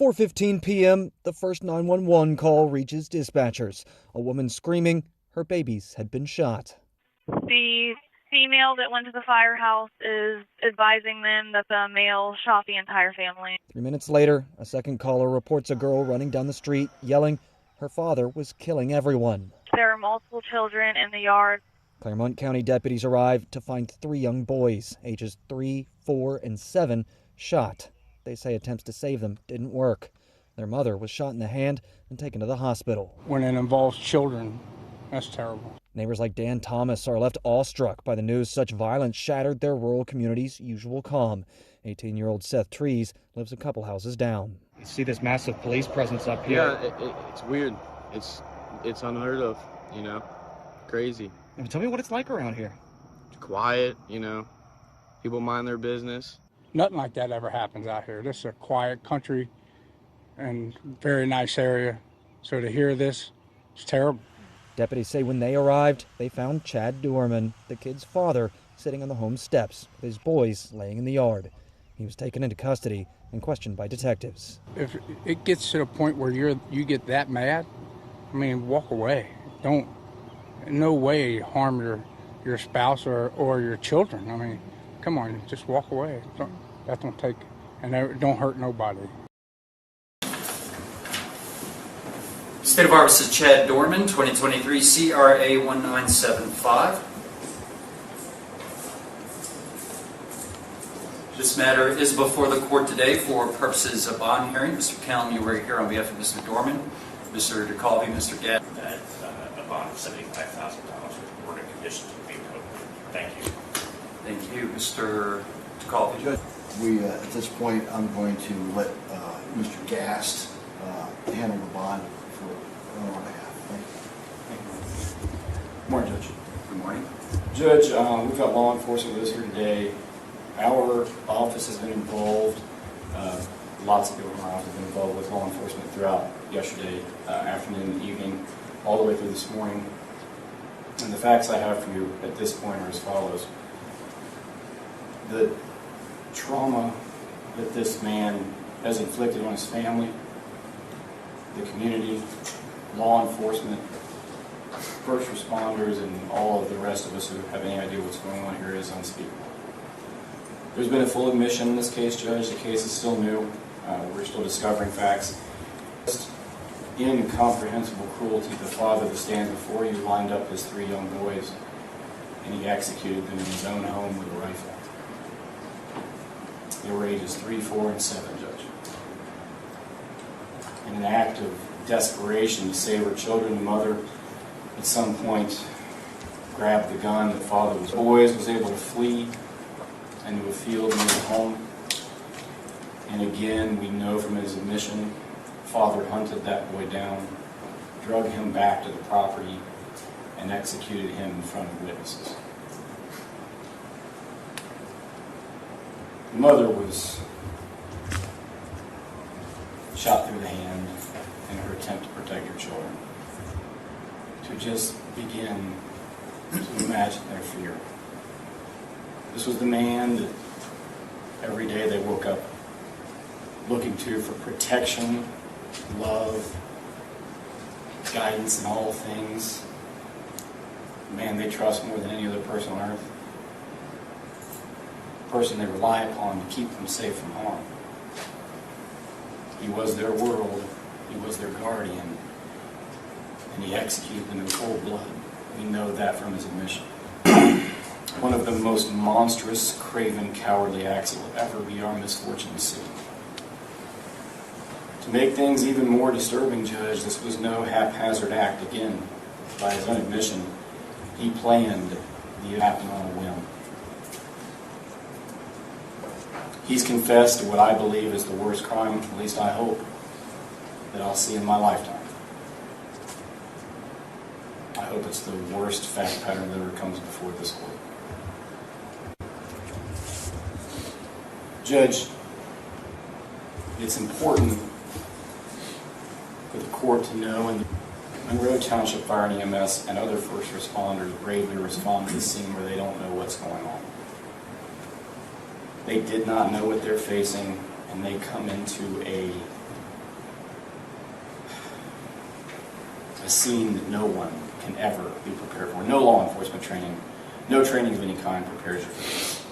4:15 p.m., the first 911 call reaches dispatchers. A woman screaming her babies had been shot. The female that went to the firehouse is advising them that the male shot the entire family. 3 minutes later, a second caller reports a girl running down the street, yelling her father was killing everyone. There are multiple children in the yard. Claremont County deputies arrived to find 3 young boys, ages 3, 4, and 7, shot. They say attempts to save them didn't work. Their mother was shot in the hand and taken to the hospital. When it involves children, that's terrible. Neighbors like Dan Thomas are left awestruck by the news such violence shattered their rural community's usual calm. 18-year-old Seth Trees lives a couple houses down. You see this massive police presence up here. Yeah, it's weird. It's unheard of, crazy. Tell me what it's like around here. It's quiet, people mind their business. Nothing like that ever happens out here. This is a quiet country and very nice area. So to hear this, it's terrible. Deputies say when they arrived, they found Chad Doorman, the kid's father, sitting on the home steps with his boys laying in the yard. He was taken into custody and questioned by detectives. If it gets to the point where you get that mad, walk away. Don't, in no way, harm your spouse or your children. Come on, just walk away. That don't take, and don't hurt nobody. State of Arkansas is Chad Doorman, 2023 CRA 1975. This matter is before the court today for purposes of bond hearing. Mr. Kelm, you were here on behalf of Mr. Doorman, Mr. DeCalvi, Mr. Gadd. That a bond of $75,000 with order conditions will be imposed. Thank you. Thank you, Mr. DeCalvi. Judge, at this point, I'm going to let Mr. Gast handle the bond on our behalf. Thank you. Good morning, Judge. Good morning. Judge, we've got law enforcement with us here today. Our office has been involved. Lots of people in our office have been involved with law enforcement throughout yesterday afternoon and evening, all the way through this morning. And the facts I have for you at this point are as follows. The trauma that this man has inflicted on his family, the community, law enforcement, first responders, and all of the rest of us who have any idea what's going on here is unspeakable. There's been a full admission in this case, Judge. The case is still new. We're still discovering facts. Incomprehensible cruelty. The father that stands before you lined up his 3 young boys, and he executed them in his own home with a rifle. They were ages 3, 4, and 7, Judge. In an act of desperation to save her children, the mother at some point grabbed the gun. The father was able to flee into a field near the home. And again, we know from his admission, father hunted that boy down, drug him back to the property, and executed him in front of witnesses. The mother was shot through the hand in her attempt to protect her children. To just begin to imagine their fear. This was the man that every day they woke up looking to for protection, love, guidance in all things. The man they trust more than any other person on earth. The person they rely upon to keep them safe from harm. He was their world, he was their guardian, and he executed them in cold blood. We know that from his admission. One of the most monstrous, craven, cowardly acts it will ever be our misfortune to see. To make things even more disturbing, Judge, this was no haphazard act. Again, by his own admission, he planned the happen on a whim. He's confessed to what I believe is the worst crime, at least I hope, that I'll see in my lifetime. I hope it's the worst fact pattern that ever comes before this court. Judge, it's important for the court to know, and Monroe Township Fire and EMS and other first responders bravely respond to the scene where they don't know what's going on. They did not know what they're facing, and they come into a a scene that no one can ever be prepared for. No law enforcement training, no training of any kind prepares you for this.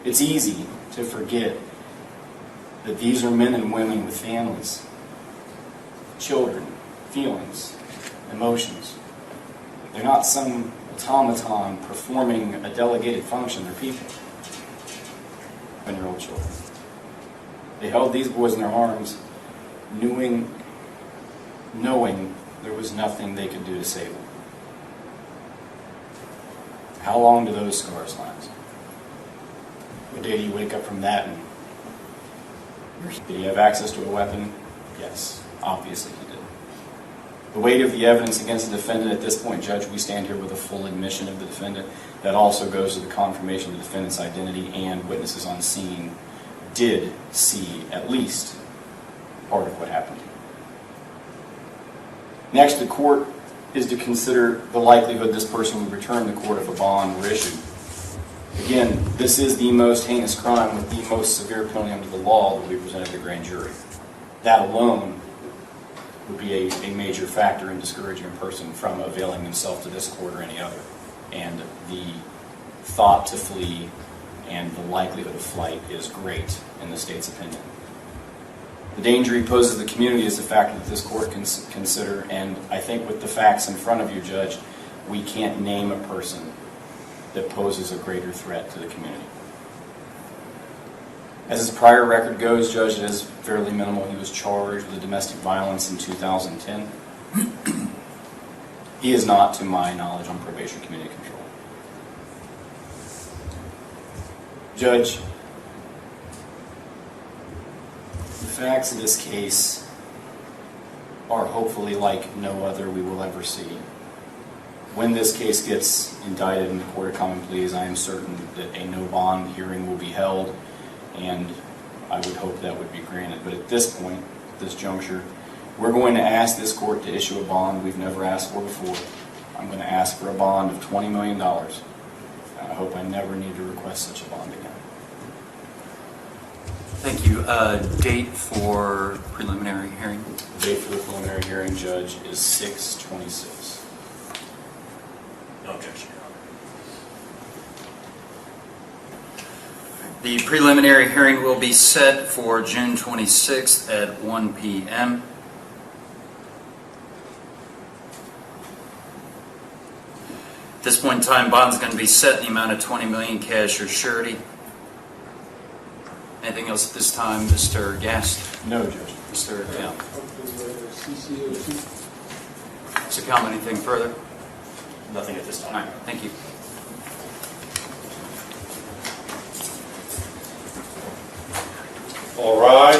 It's easy to forget that these are men and women with families, children, feelings, emotions. They're not some automaton performing a delegated function. They're people. 10-year-old children. They held these boys in their arms, knowing there was nothing they could do to save them. How long do those scars last? What day do you wake up from that and did he have access to a weapon? Yes, obviously he did. The weight of the evidence against the defendant at this point, Judge, we stand here with a full admission of the defendant. That also goes to the confirmation of the defendant's identity, and witnesses on scene did see at least part of what happened. Next, the court is to consider the likelihood this person would return to court if a bond were issued. Again, this is the most heinous crime with the most severe penalty under the law that we presented to the grand jury. That alone would be a major factor in discouraging a person from availing themselves to this court or any other. And the thought to flee and the likelihood of flight is great in the state's opinion. The danger he poses to the community is a factor that this court can consider, and I think with the facts in front of you, Judge, we can't name a person that poses a greater threat to the community. As his prior record goes, Judge, it is fairly minimal. He was charged with domestic violence in 2010. He is not, to my knowledge, on probation community control. Judge, the facts of this case are hopefully like no other we will ever see. When this case gets indicted in the Court of Common Pleas, I am certain that a no bond hearing will be held, and I would hope that would be granted. But at this point, at this juncture, we're going to ask this court to issue a bond we've never asked for before. I'm going to ask for a bond of $20 million. I hope I never need to request such a bond again. Thank you. Date for preliminary hearing? The date for the preliminary hearing, Judge, is 6/26. No objection, Your Honor. The preliminary hearing will be set for June 26th at 1 p.m. At this point in time, bond's going to be set in the amount of $20 million cash or surety. Anything else at this time, Mr. Gast? No, Judge. Mr. Dale? Mr. Kalm, anything further? Nothing at this time. All right, thank you. All rise.